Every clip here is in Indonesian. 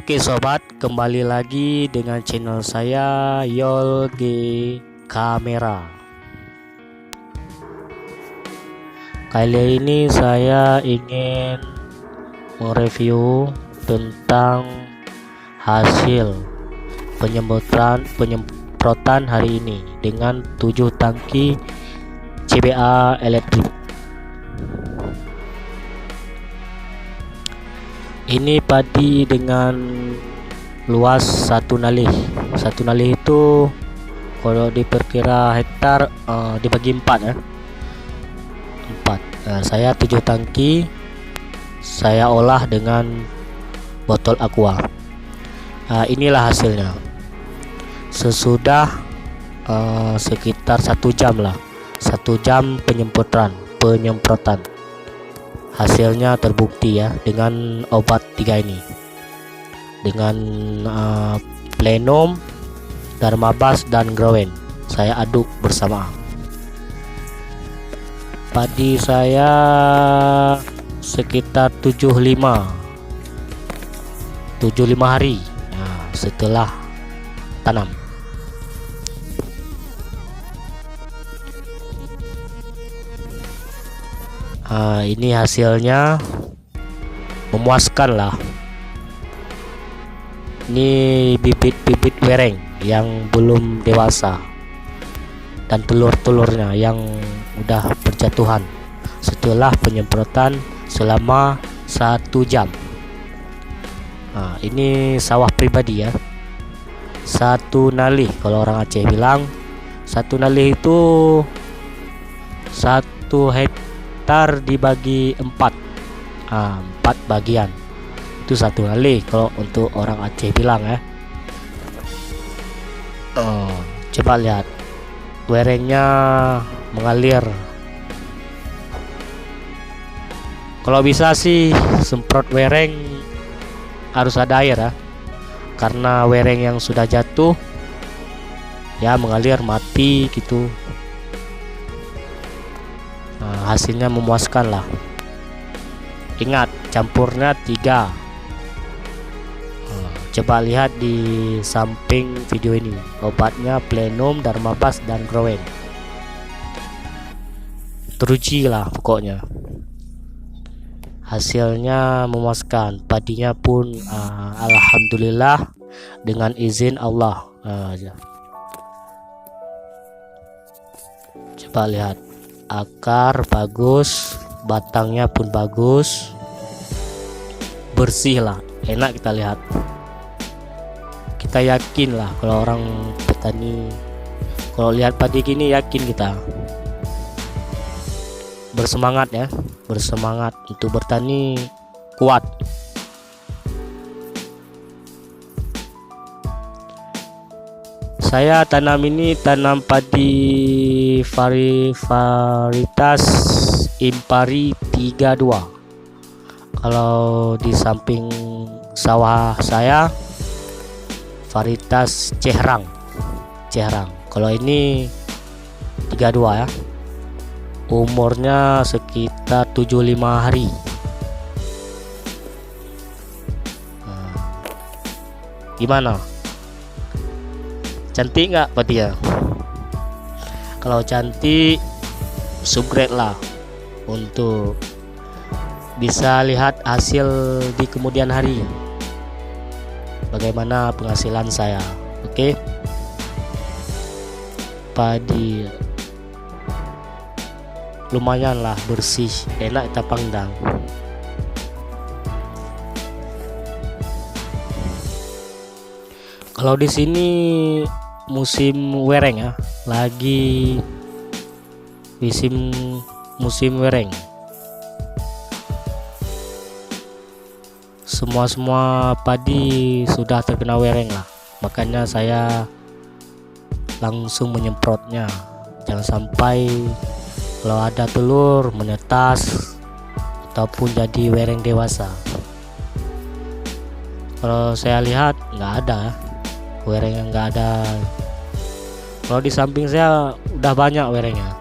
Oke sobat, kembali lagi dengan channel saya Yol G Kamera. Kali ini saya ingin mereview tentang hasil penyemprotan hari ini dengan 7 tangki CBA elektrik. Ini padi dengan luas satu nalih. Satu nalih itu kalau diperkira hektar dibagi 4 ya. 4. Saya 7 tangki. Saya olah dengan botol aqua. Inilah hasilnya. Sesudah sekitar 1 jam lah. 1 jam penyemprotan. Hasilnya terbukti ya dengan obat 3 ini, dengan Plenum, Darmabas dan Growen. Saya aduk bersama. Padi saya sekitar 75 hari setelah tanam. Ini hasilnya memuaskan lah. Ini bibit-bibit wereng yang belum dewasa dan telur-telurnya yang udah berjatuhan setelah penyemprotan selama 1 jam. Ini sawah pribadi ya. 1 nalih kalau orang Aceh bilang. 1 nalih itu 1 hektar dibagi 4 bagian, itu 1 nalih kalau untuk orang Aceh bilang ya. Coba lihat werengnya mengalir. Kalau bisa sih semprot wereng harus ada air ya, karena wereng yang sudah jatuh ya mengalir mati gitu. Hasilnya memuaskan lah. Ingat, campurnya 3. Coba lihat di samping video ini, obatnya Plenum, Darmabas dan Growen. Teruji lah pokoknya. Hasilnya memuaskan. Padinya pun alhamdulillah dengan izin Allah. Coba lihat, akar bagus, batangnya pun bagus, bersih lah, enak kita lihat. Kita yakin lah kalau orang petani kalau lihat padi gini, yakin kita bersemangat ya, bersemangat untuk bertani kuat. Saya tanam padi varietas Impari 32. Kalau di samping sawah saya varietas Cehrang. Kalau ini 32 ya. Umurnya sekitar 75 hari. Gimana? Cantik nggak padinya? Kalau cantik, subscribe lah untuk bisa lihat hasil di kemudian hari, bagaimana penghasilan saya. Oke, padi lumayan lah, bersih, enak kita pandang. Kalau di sini musim wereng ya, lagi musim wereng. Semua padi sudah terkena wereng lah, makanya saya langsung menyemprotnya. Jangan sampai kalau ada telur menetas ataupun jadi wereng dewasa. Kalau saya lihat nggak ada wereng, yang nggak ada. Kalau di samping saya udah banyak werengnya.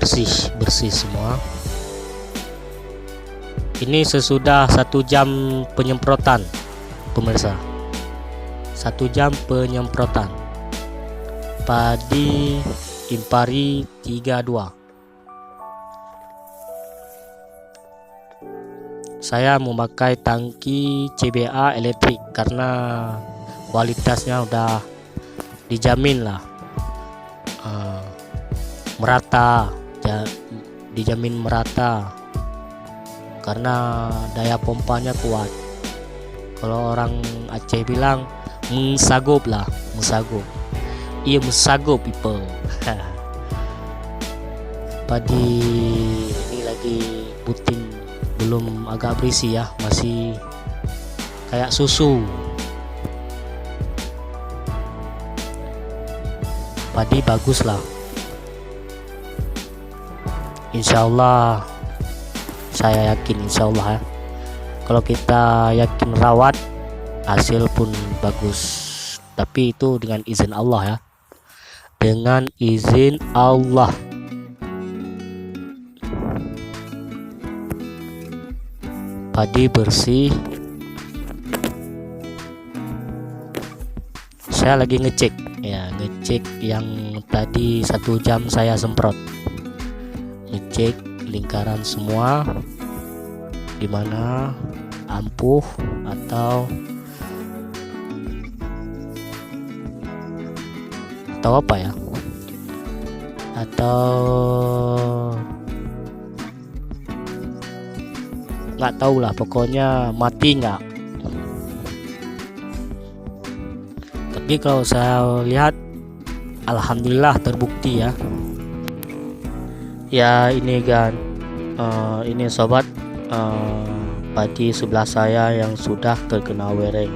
bersih semua. Ini sesudah 1 jam penyemprotan, pemirsa. 1 jam penyemprotan padi Impari 32. Saya memakai tangki CBA elektrik karena kualitasnya udah dijamin lah, merata, dijamin merata karena daya pompanya kuat. Kalau orang Aceh bilang mensagup lah, mensagup. Iya, mensagup people. Padi ini lagi puting, belum agak berisi ya, masih kayak susu. Padi bagus lah. Insya Allah, saya yakin insya Allah ya. Kalau kita yakin rawat, hasil pun bagus. Tapi itu dengan izin Allah ya. Dengan izin Allah. Padi bersih. Saya lagi ngecek ya, ngecek yang tadi 1 jam saya semprot. Ngecek lingkaran semua, dimana ampuh atau apa ya, atau nggak tahu lah, pokoknya mati nggak. Tapi kalau saya lihat alhamdulillah terbukti ya. Ya ini kan, ini sobat, padi sebelah saya yang sudah terkena wereng.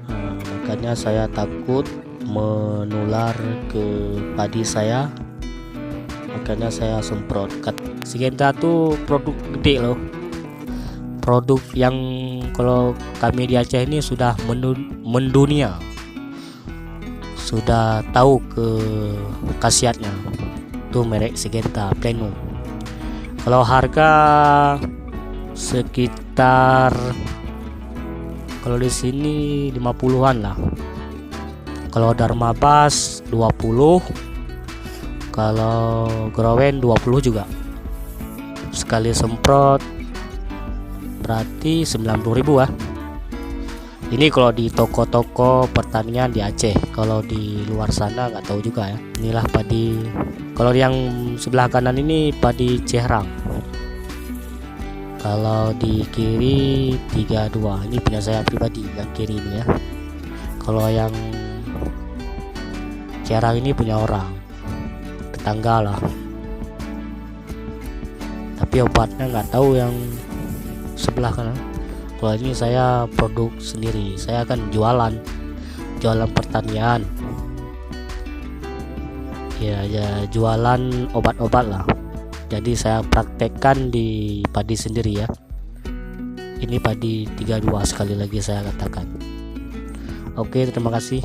Makanya saya takut menular ke padi saya, makanya saya semprot. Syngenta tuh produk gede loh, produk yang kalau kami di Aceh ini sudah mendunia, sudah tahu ke khasiatnya. Itu merek Syngenta Pleno. Kalau harga sekitar, kalau di sini 50-an lah. Kalau Dharma Bas 20, kalau Growen 20 juga. Sekali semprot berarti 90.000 ya. Ini kalau di toko-toko pertanian di Aceh. Kalau di luar sana nggak tahu juga ya. Inilah padi. Kalau yang sebelah kanan ini padi Cehrang. Kalau di kiri 32. Ini punya saya pribadi yang kiri ini ya. Kalau yang Cehrang ini punya orang tetangga lah. Tapi obatnya nggak tahu yang sebelah kanan. Kalau ini saya produk sendiri, saya kan jualan pertanian ya, jualan obat-obat lah. Jadi saya praktekkan di padi sendiri ya. Ini padi 32 sekali lagi saya katakan. Oke, terima kasih.